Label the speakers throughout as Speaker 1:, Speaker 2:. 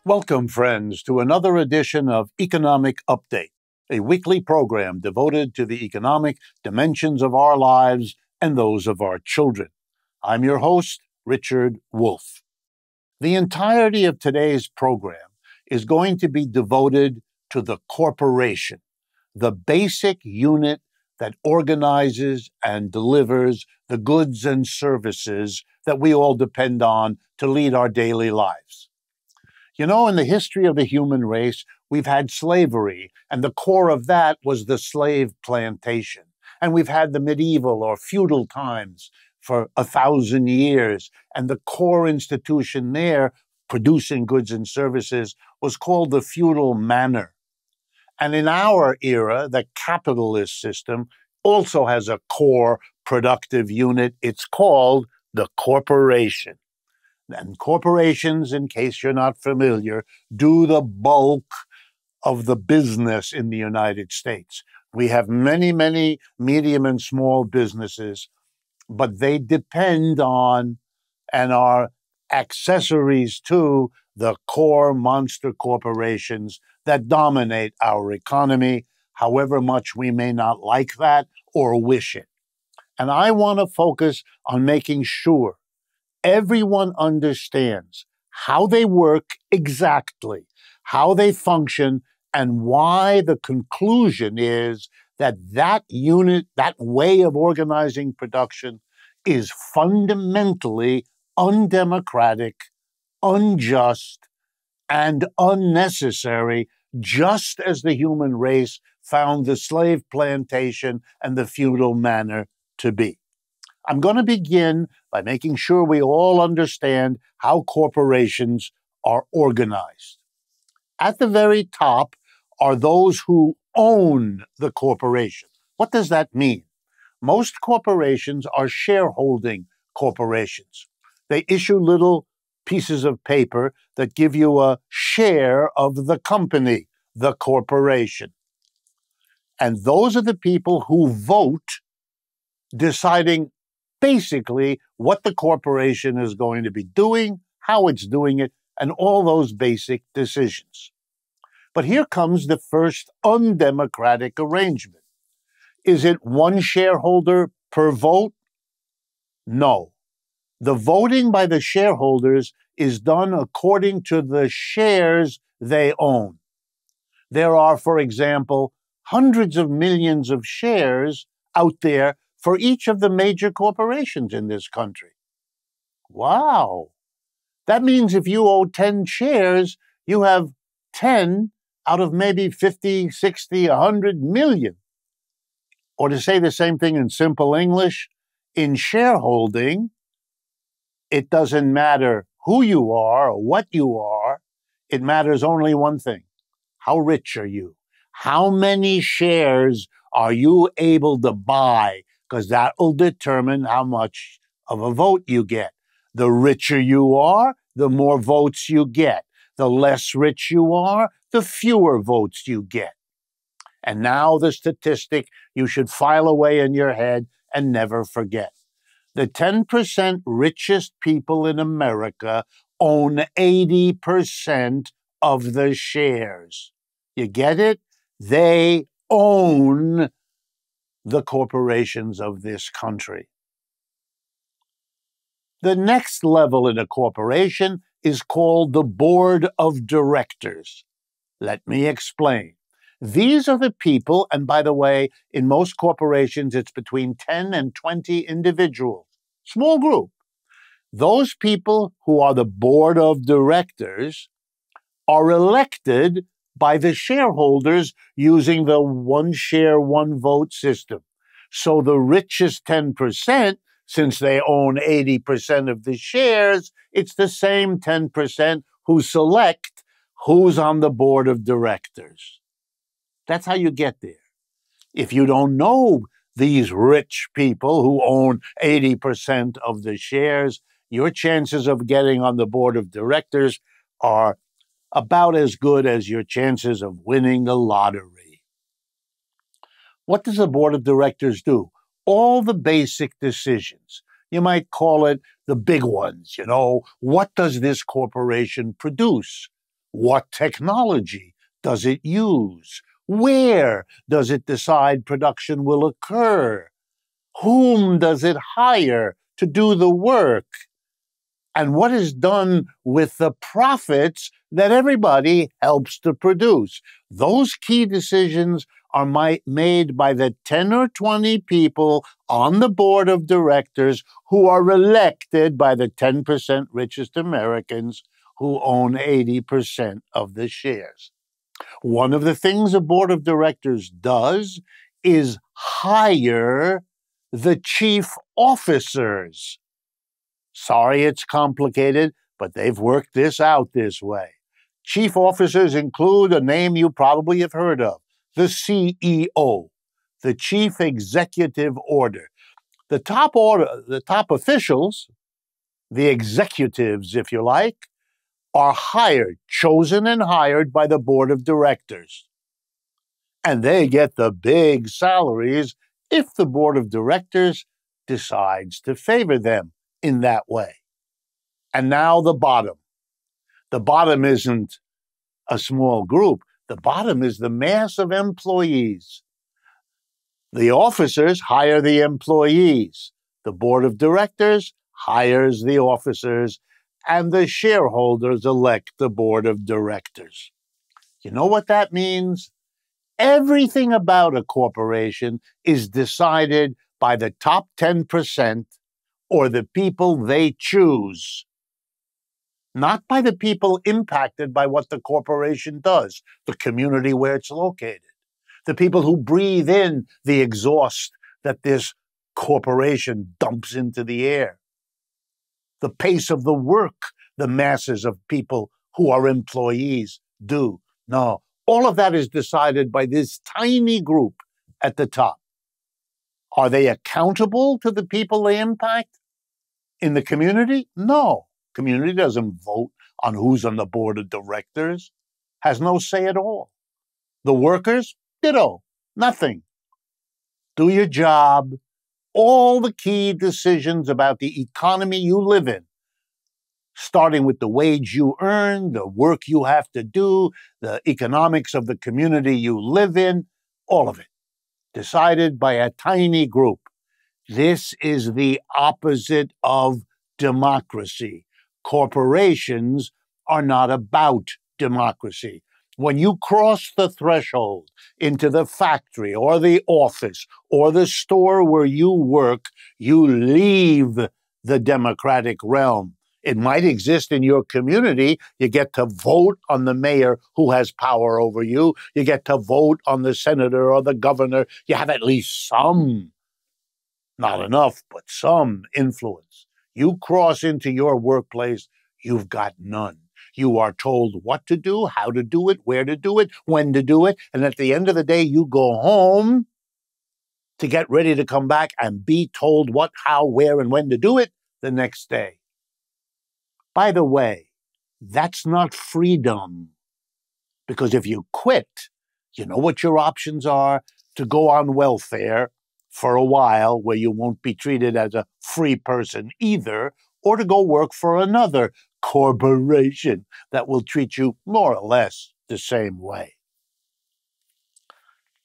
Speaker 1: Welcome, friends, to another edition of Economic Update, a weekly program devoted to the economic dimensions of our lives and those of our children. I'm your host, Richard Wolff. The entirety of today's program is going to be devoted to the corporation, the basic unit that organizes and delivers the goods and services that we all depend on to lead our daily lives. You know, in the history of the human race, we've had slavery, and the core of that was the slave plantation. And we've had the medieval or feudal times for 1,000 years, and the core institution there, producing goods and services, was called the feudal manor. And in our era, the capitalist system also has a core productive unit. It's called the corporation. And corporations, in case you're not familiar, do the bulk of the business in the United States. We have many medium and small businesses, but they depend on and are accessories to the core monster corporations that dominate our economy, however much we may not like that or wish it. And I want to focus on making sure everyone understands how they work exactly, how they function, and why the conclusion is that that unit, that way of organizing production, is fundamentally undemocratic, unjust, and unnecessary, just as the human race found the slave plantation and the feudal manor to be. I'm going to begin by making sure we all understand how corporations are organized. At the very top are those who own the corporation. What does that mean? Most corporations are shareholding corporations. They issue little pieces of paper that give you a share of the company, the corporation. And those are the people who vote, deciding basically what the corporation is going to be doing, how it's doing it, and all those basic decisions. But here comes the first undemocratic arrangement. Is it one shareholder per vote? No. The voting by the shareholders is done according to the shares they own. There are, for example, hundreds of millions of shares out there for each of the major corporations in this country. Wow. That means if you owe 10 shares, you have 10 out of maybe 50, 60, 100 million. Or to say the same thing in simple English, in shareholding, it doesn't matter who you are or what you are. It matters only one thing. How rich are you? How many shares are you able to buy? Because that will determine how much of a vote you get. The richer you are, the more votes you get. The less rich you are, the fewer votes you get. And now the statistic you should file away in your head and never forget. The 10% richest people in America own 80% of the shares. You get it? They own the corporations of this country. The next level in a corporation is called the board of directors. Let me explain. These are the people, and by the way, in most corporations, it's between 10 and 20 individuals. Small group. Those people who are the board of directors are elected by the shareholders using the one share, one vote system. So the richest 10%, since they own 80% of the shares, it's the same 10% who select who's on the board of directors. That's how you get there. If you don't know these rich people who own 80% of the shares, your chances of getting on the board of directors are about as good as your chances of winning the lottery. What does the board of directors do? All the basic decisions. You might call it the big ones, what does this corporation produce? What technology does it use? Where does it decide production will occur? Whom does it hire to do the work? And what is done with the profits that everybody helps to produce? Those key decisions are made by the 10 or 20 people on the board of directors who are elected by the 10% richest Americans who own 80% of the shares. One of the things a board of directors does is hire the chief officers. Sorry it's complicated, but they've worked this out this way. Chief officers include a name you probably have heard of, the CEO, the Chief Executive Order. The top officials, the executives, if you like, are chosen and hired by the board of directors. And they get the big salaries if the board of directors decides to favor them in that way. And now the bottom. The bottom isn't a small group. The bottom is the mass of employees. The officers hire the employees. The board of directors hires the officers, and the shareholders elect the board of directors. You know what that means? Everything about a corporation is decided by the top 10% or the people they choose, not by the people impacted by what the corporation does, the community where it's located, the people who breathe in the exhaust that this corporation dumps into the air, the pace of the work the masses of people who are employees do. No, all of that is decided by this tiny group at the top. Are they accountable to the people they impact in the community? No. Community doesn't vote on who's on the board of directors, has no say at all. The workers, ditto, nothing. Do your job. All the key decisions about the economy you live in, starting with the wage you earn, the work you have to do, the economics of the community you live in, all of it, decided by a tiny group. This is the opposite of democracy. Corporations are not about democracy. When you cross the threshold into the factory or the office or the store where you work, you leave the democratic realm. It might exist in your community. You get to vote on the mayor who has power over you. You get to vote on the senator or the governor. You have at least some, not enough, but some influence. You cross into your workplace, you've got none. You are told what to do, how to do it, where to do it, when to do it, and at the end of the day, you go home to get ready to come back and be told what, how, where, and when to do it the next day. By the way, that's not freedom, because if you quit, you know what your options are: to go on welfare for a while where you won't be treated as a free person either, or to go work for another corporation that will treat you more or less the same way.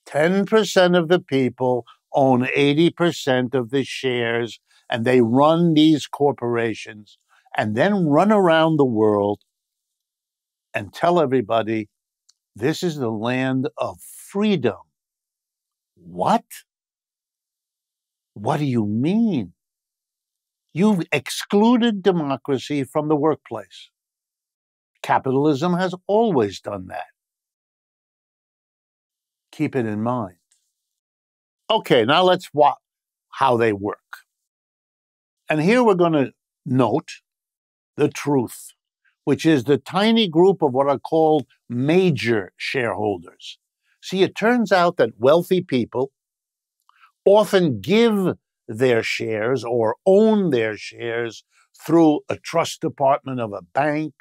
Speaker 1: 10% of the people own 80% of the shares, and they run these corporations and then run around the world and tell everybody, this is the land of freedom. What? What do you mean? You've excluded democracy from the workplace. Capitalism has always done that. Keep it in mind. Okay, now let's watch how they work. And here we're going to note the truth, which is the tiny group of what are called major shareholders. See, it turns out that wealthy people often give their shares or own their shares through a trust department of a bank,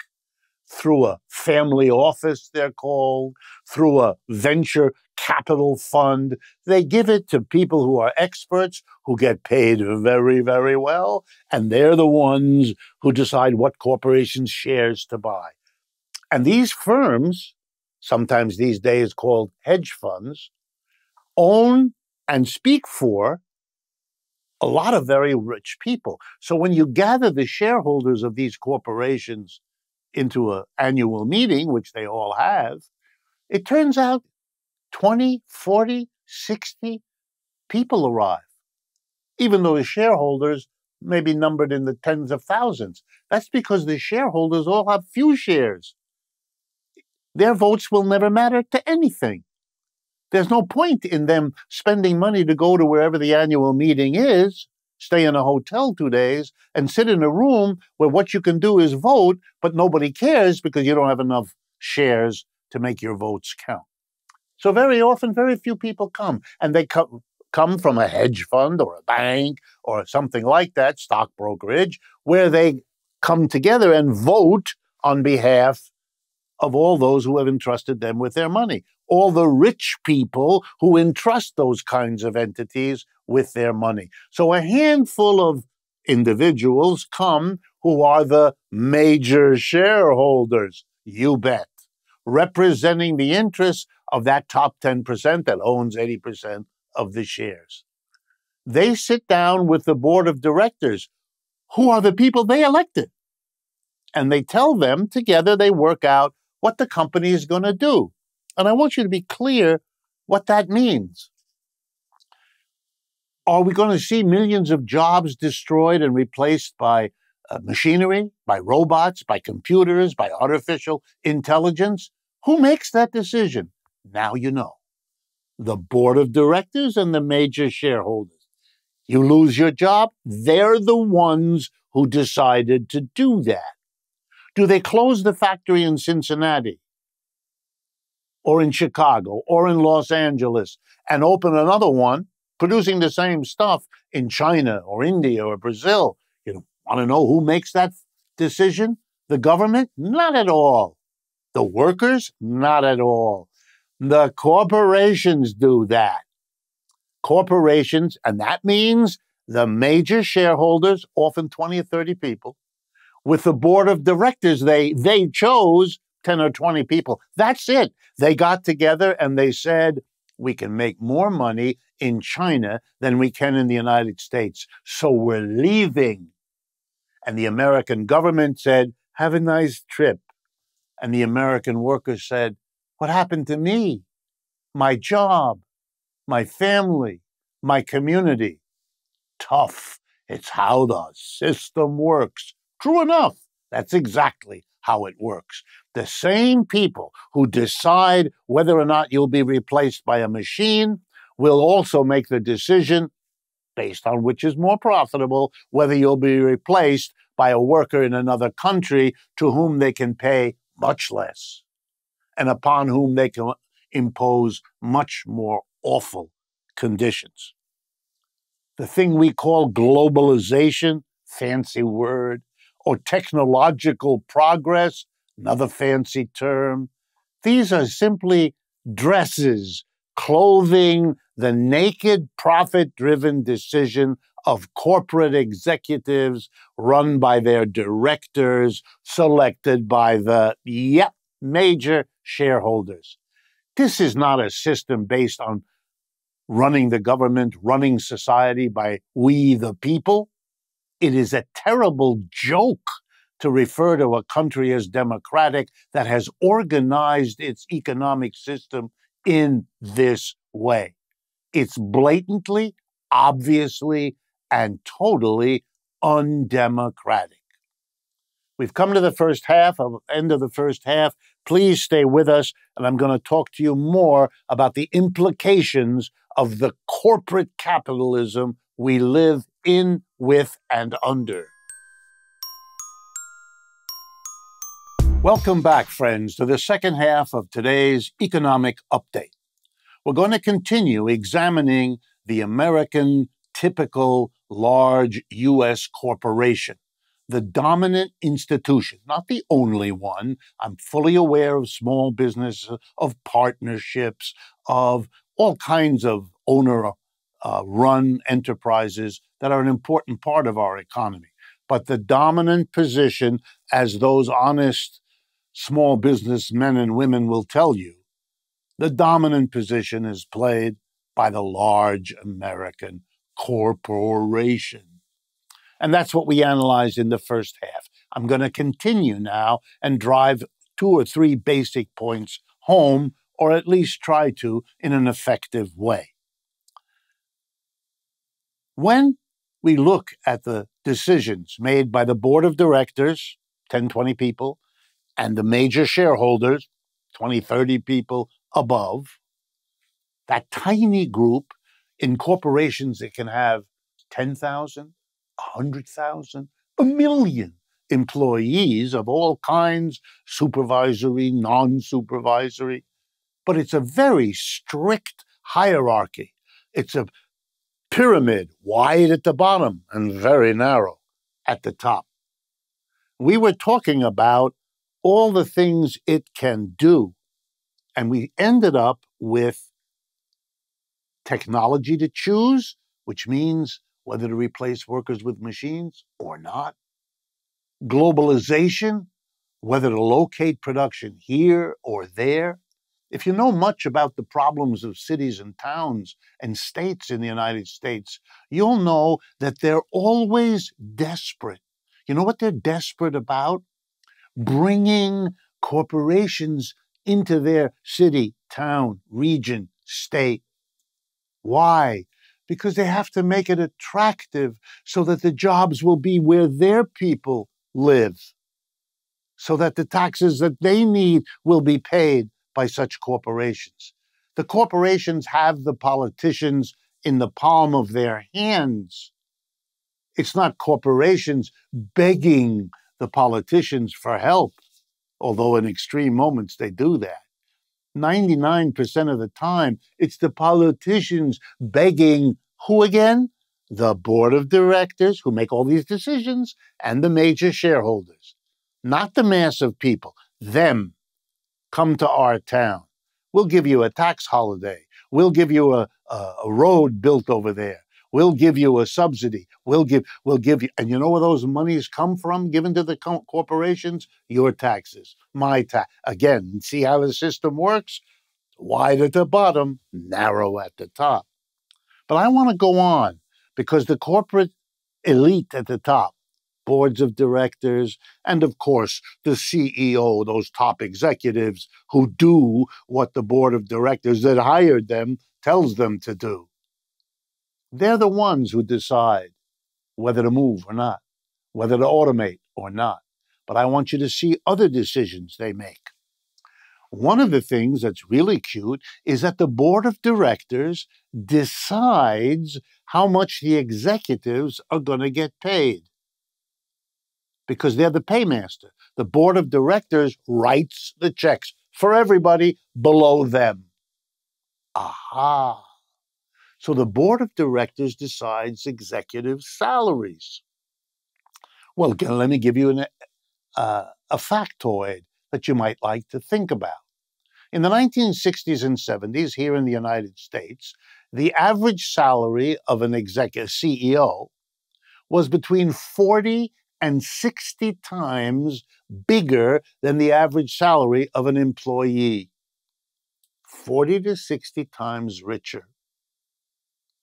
Speaker 1: through a family office, they're called, through a venture capital fund. They give it to people who are experts, who get paid very, very well, and they're the ones who decide what corporations' shares to buy. And these firms, sometimes these days called hedge funds, own and speak for a lot of very rich people. So when you gather the shareholders of these corporations into an annual meeting, which they all have, it turns out 20, 40, 60 people arrive, even though the shareholders may be numbered in the tens of thousands. That's because the shareholders all have few shares. Their votes will never matter to anything. There's no point in them spending money to go to wherever the annual meeting is, stay in a hotel 2 days, and sit in a room where what you can do is vote, but nobody cares because you don't have enough shares to make your votes count. So very often, very few people come, and they come from a hedge fund or a bank or something like that, stock brokerage, where they come together and vote on behalf of all those who have entrusted them with their money, all the rich people who entrust those kinds of entities with their money. So a handful of individuals come who are the major shareholders, you bet, representing the interests of that top 10% that owns 80% of the shares. They sit down with the board of directors, who are the people they elected, and they tell them together, they work out what the company is going to do. And I want you to be clear what that means. Are we going to see millions of jobs destroyed and replaced by machinery, by robots, by computers, by artificial intelligence? Who makes that decision? Now you know. The board of directors and the major shareholders. You lose your job, they're the ones who decided to do that. Do they close the factory in Cincinnati or in Chicago or in Los Angeles and open another one producing the same stuff in China or India or Brazil? You want to know who makes that decision? The government? Not at all. The workers? Not at all. The corporations do that. Corporations, and that means the major shareholders, often 20 or 30 people, with the board of directors, they chose 10 or 20 people. That's it. They got together and they said, we can make more money in China than we can in the United States. So we're leaving. And the American government said, have a nice trip. And the American workers said, what happened to me? My job, my family, my community. Tough. It's how the system works. True enough, that's exactly how it works. The same people who decide whether or not you'll be replaced by a machine will also make the decision, based on which is more profitable, whether you'll be replaced by a worker in another country to whom they can pay much less and upon whom they can impose much more awful conditions. The thing we call globalization, fancy word, or technological progress, another fancy term, these are simply dresses clothing the naked profit-driven decision of corporate executives run by their directors, selected by the, major shareholders. This is not a system based on running the government, running society by we the people. It is a terrible joke to refer to a country as democratic that has organized its economic system in this way. It's blatantly, obviously, and totally undemocratic. We've come to the end of the first half. Please stay with us, and I'm going to talk to you more about the implications of the corporate capitalism we live in, with, and under. Welcome back, friends, to the second half of today's economic update. We're going to continue examining the American typical large U.S. corporation, the dominant institution, not the only one. I'm fully aware of small businesses, of partnerships, of all kinds of owner-run enterprises that are an important part of our economy. But the dominant position, as those honest small business men and women will tell you the dominant position is played by the large American corporation. And that's what we analyzed in the first half. I'm going to continue now and drive 2 or 3 basic points home, or at least try to in an effective way. When we look at the decisions made by the board of directors, 10, 20 people, and the major shareholders, 20, 30 people above, that tiny group in corporations that can have 10,000, 100,000, a million employees of all kinds, supervisory, non-supervisory, but it's a very strict hierarchy. It's a pyramid, wide at the bottom and very narrow at the top. We were talking about all the things it can do, and we ended up with technology to choose, which means whether to replace workers with machines or not. Globalization, whether to locate production here or there. If you know much about the problems of cities and towns and states in the United States, you'll know that they're always desperate. You know what they're desperate about? Bringing corporations into their city, town, region, state. Why? Because they have to make it attractive so that the jobs will be where their people live, so that the taxes that they need will be paid by such corporations. The corporations have the politicians in the palm of their hands. It's not corporations begging the politicians for help, although in extreme moments they do that. 99% of the time, it's the politicians begging who again? The board of directors who make all these decisions and the major shareholders. Not the mass of people. Them. Come to our town. We'll give you a tax holiday. We'll give you a road built over there. We'll give you a subsidy. We'll give you, and you know where those monies come from given to the corporations? Your taxes, my tax. Again, see how the system works? Wide at the bottom, narrow at the top. But I want to go on because the corporate elite at the top, boards of directors, and of course the CEO, those top executives who do what the board of directors that hired them tells them to do. They're the ones who decide whether to move or not, whether to automate or not. But I want you to see other decisions they make. One of the things that's really cute is that the board of directors decides how much the executives are going to get paid, because they're the paymaster. The board of directors writes the checks for everybody below them. Aha! So the board of directors decides executive salaries. Well, again, let me give you a factoid that you might like to think about. In the 1960s and 70s, here in the United States, the average salary of an executive CEO was between 40 and 60 times bigger than the average salary of an employee. 40 to 60 times richer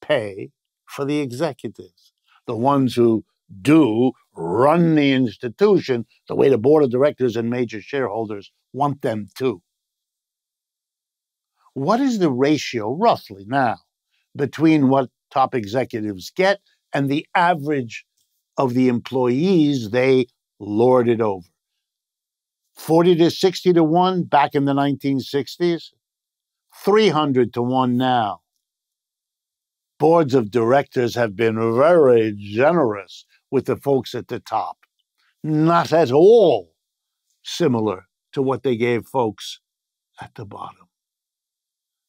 Speaker 1: pay for the executives, the ones who do run the institution the way the board of directors and major shareholders want them to. What is the ratio, roughly now, between what top executives get and the average of the employees they lord it over? 40 to 60 to 1 back in the 1960s, 300 to 1 now. Boards of directors have been very generous with the folks at the top. Not at all similar to what they gave folks at the bottom.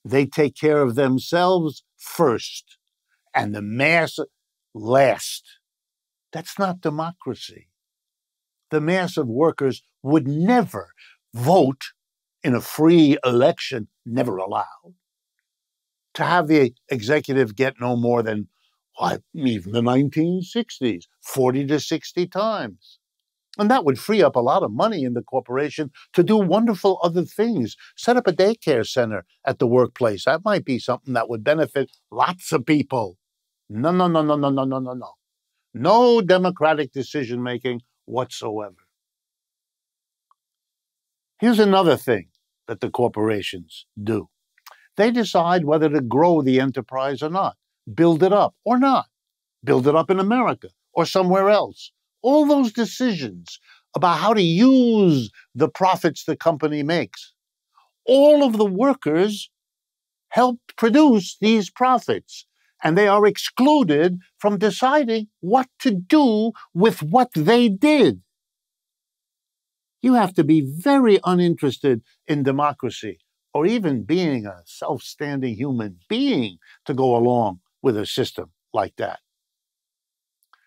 Speaker 1: They take care of themselves first and the mass last. That's not democracy. The mass of workers would never vote in a free election, never allowed, to have the executive get no more than, what, even the 1960s, 40 to 60 times. And that would free up a lot of money in the corporation to do wonderful other things. Set up a daycare center at the workplace. That might be something that would benefit lots of people. No, no, no, no, no, no, no, no, no. No democratic decision-making whatsoever. Here's another thing that the corporations do. They decide whether to grow the enterprise or not, build it up or not, build it up in America or somewhere else. All those decisions about how to use the profits the company makes. All of the workers help produce these profits, and they are excluded from deciding what to do with what they did. You have to be very uninterested in democracy or even being a self-standing human being to go along with a system like that.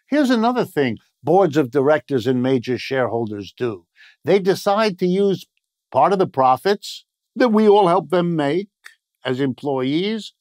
Speaker 1: Here's another thing boards of directors and major shareholders do. They decide to use part of the profits that we all help them make as employees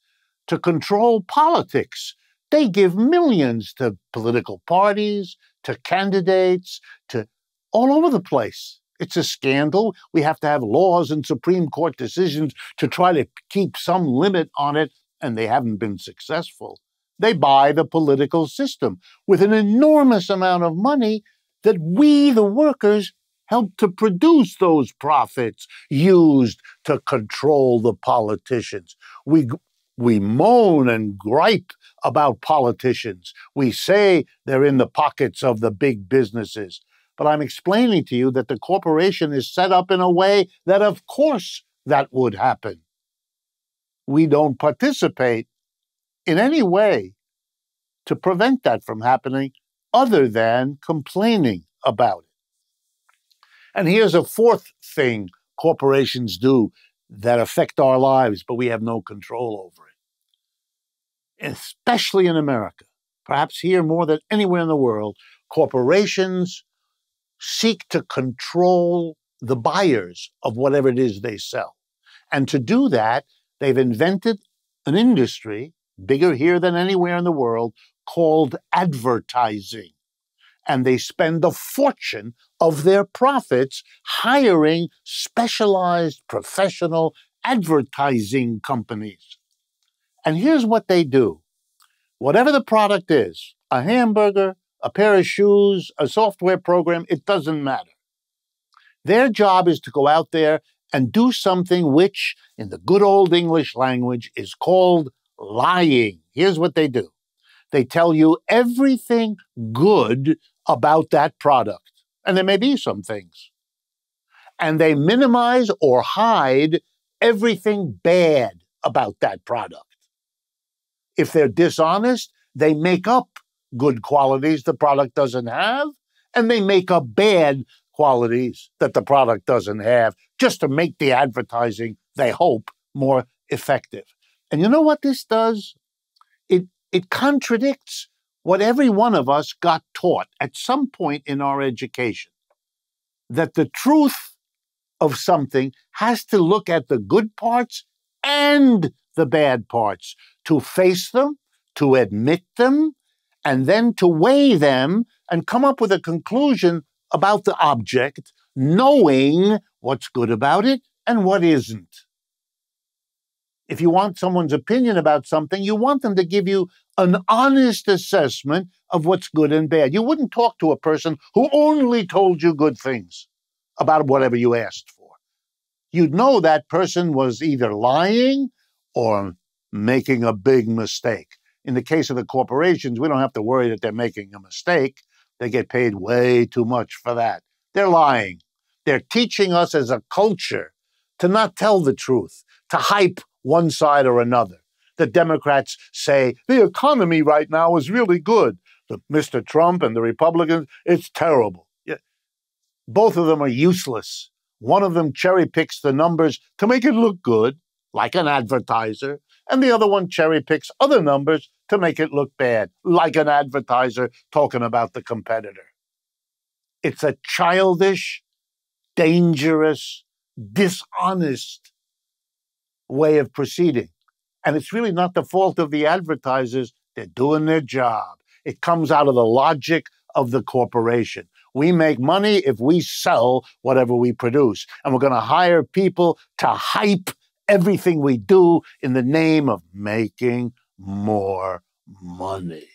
Speaker 1: to control politics. They give millions to political parties, to candidates, to all over the place. It's a scandal. We have to have laws and Supreme Court decisions to try to keep some limit on it, and they haven't been successful. They buy the political system with an enormous amount of money that we, the workers, help to produce those profits used to control the politicians. We moan and gripe about politicians. We say they're in the pockets of the big businesses. But I'm explaining to you that the corporation is set up in a way that, of course, that would happen. We don't participate in any way to prevent that from happening other than complaining about it. And here's a fourth thing corporations do that affect our lives, but we have no control over it. Especially in America, perhaps here more than anywhere in the world, corporations seek to control the buyers of whatever it is they sell. And to do that, they've invented an industry, bigger here than anywhere in the world, called advertising. And they spend a fortune of their profits hiring specialized professional advertising companies. And here's what they do. Whatever the product is, a hamburger, a pair of shoes, a software program, it doesn't matter. Their job is to go out there and do something which, in the good old English language, is called lying. Here's what they do. They tell you everything good about that product. And there may be some things. And they minimize or hide everything bad about that product. If they're dishonest, they make up good qualities the product doesn't have, and they make up bad qualities that the product doesn't have, just to make the advertising, they hope, more effective. And you know what this does? It contradicts what every one of us got taught at some point in our education, that the truth of something has to look at the good parts and the bad parts, to face them, to admit them, and then to weigh them and come up with a conclusion about the object, knowing what's good about it and what isn't. If you want someone's opinion about something, you want them to give you an honest assessment of what's good and bad. You wouldn't talk to a person who only told you good things about whatever you asked for. You'd know that person was either lying or making a big mistake. In the case of the corporations, we don't have to worry that they're making a mistake. They get paid way too much for that. They're lying. They're teaching us as a culture to not tell the truth, to hype one side or another. The Democrats say, the economy right now is really good. Mr. Trump and the Republicans, it's terrible. Yeah. Both of them are useless. One of them cherry picks the numbers to make it look good, like an advertiser, and the other one cherry picks other numbers to make it look bad, like an advertiser talking about the competitor. It's a childish, dangerous, dishonest way of proceeding. And it's really not the fault of the advertisers. They're doing their job. It comes out of the logic of the corporation. We make money if we sell whatever we produce. And we're going to hire people to hype everything we do in the name of making more money.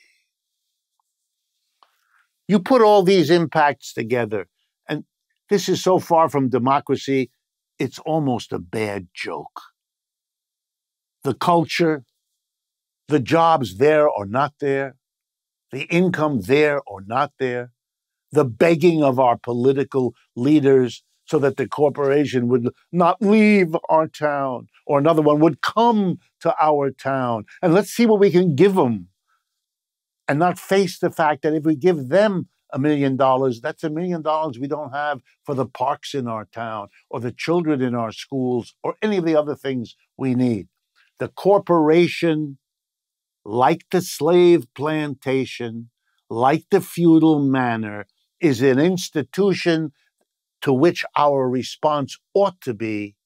Speaker 1: You put all these impacts together, and this is so far from democracy, it's almost a bad joke. The culture, the jobs there or not there, the income there or not there, the begging of our political leaders so that the corporation would not leave our town, or another one would come to our town, and let's see what we can give them, and not face the fact that if we give them $1 million, that's $1 million we don't have for the parks in our town, or the children in our schools, or any of the other things we need. The corporation, like the slave plantation, like the feudal manor, is an institution to which our response ought to be,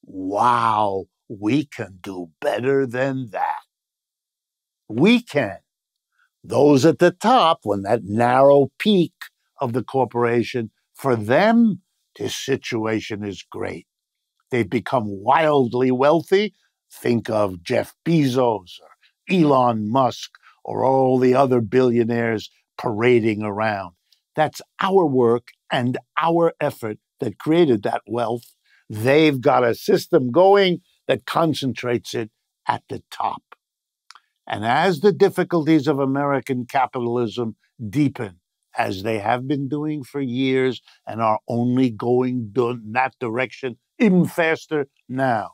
Speaker 1: wow, we can do better than that. We can. Those at the top, when that narrow peak of the corporation, for them, this situation is great. They've become wildly wealthy. Think of Jeff Bezos or Elon Musk or all the other billionaires parading around. That's our work and our effort that created that wealth. They've got a system going that concentrates it at the top. And as the difficulties of American capitalism deepen, as they have been doing for years and are only going in that direction even faster now,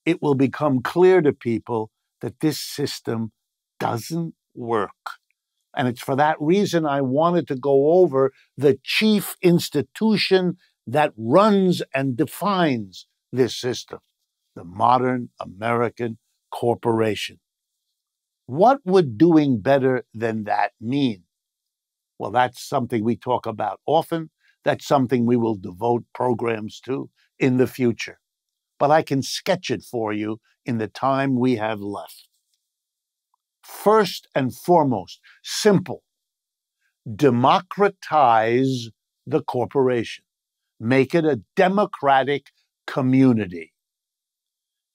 Speaker 1: it will become clear to people that this system doesn't work. And it's for that reason I wanted to go over the chief institution that runs and defines this system, the modern American corporation. What would doing better than that mean? Well, that's something we talk about often. That's something we will devote programs to in the future. But I can sketch it for you in the time we have left. First and foremost, simple. Democratize the corporation. Make it a democratic community.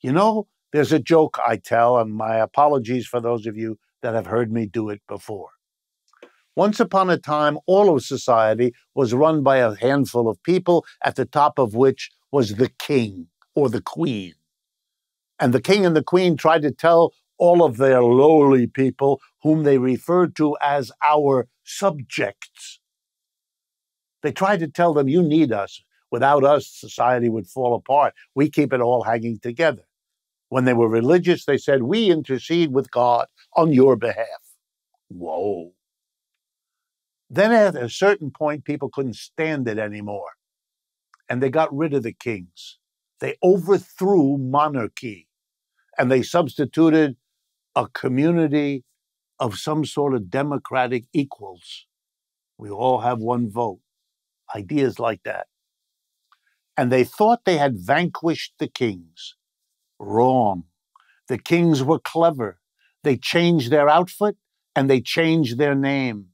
Speaker 1: You know, there's a joke I tell, and my apologies for those of you that have heard me do it before. Once upon a time, all of society was run by a handful of people, at the top of which was the king or the queen. And the king and the queen tried to tell all of their lowly people, whom they referred to as our subjects. They tried to tell them, you need us. Without us, society would fall apart. We keep it all hanging together. When they were religious, they said, we intercede with God on your behalf. Whoa. Then at a certain point, people couldn't stand it anymore. And they got rid of the kings. They overthrew monarchy. And they substituted a community of some sort of democratic equals. We all have one vote. Ideas like that. And they thought they had vanquished the kings. Wrong. The kings were clever. They changed their outfit and they changed their name.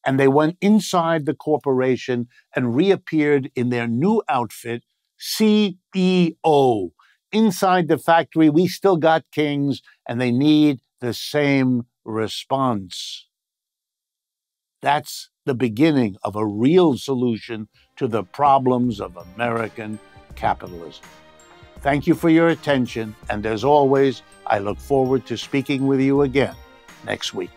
Speaker 1: And they went inside the corporation and reappeared in their new outfit, CEO. Inside the factory, we still got kings, and they need the same response. That's the beginning of a real solution to the problems of American capitalism. Thank you for your attention, and as always, I look forward to speaking with you again next week.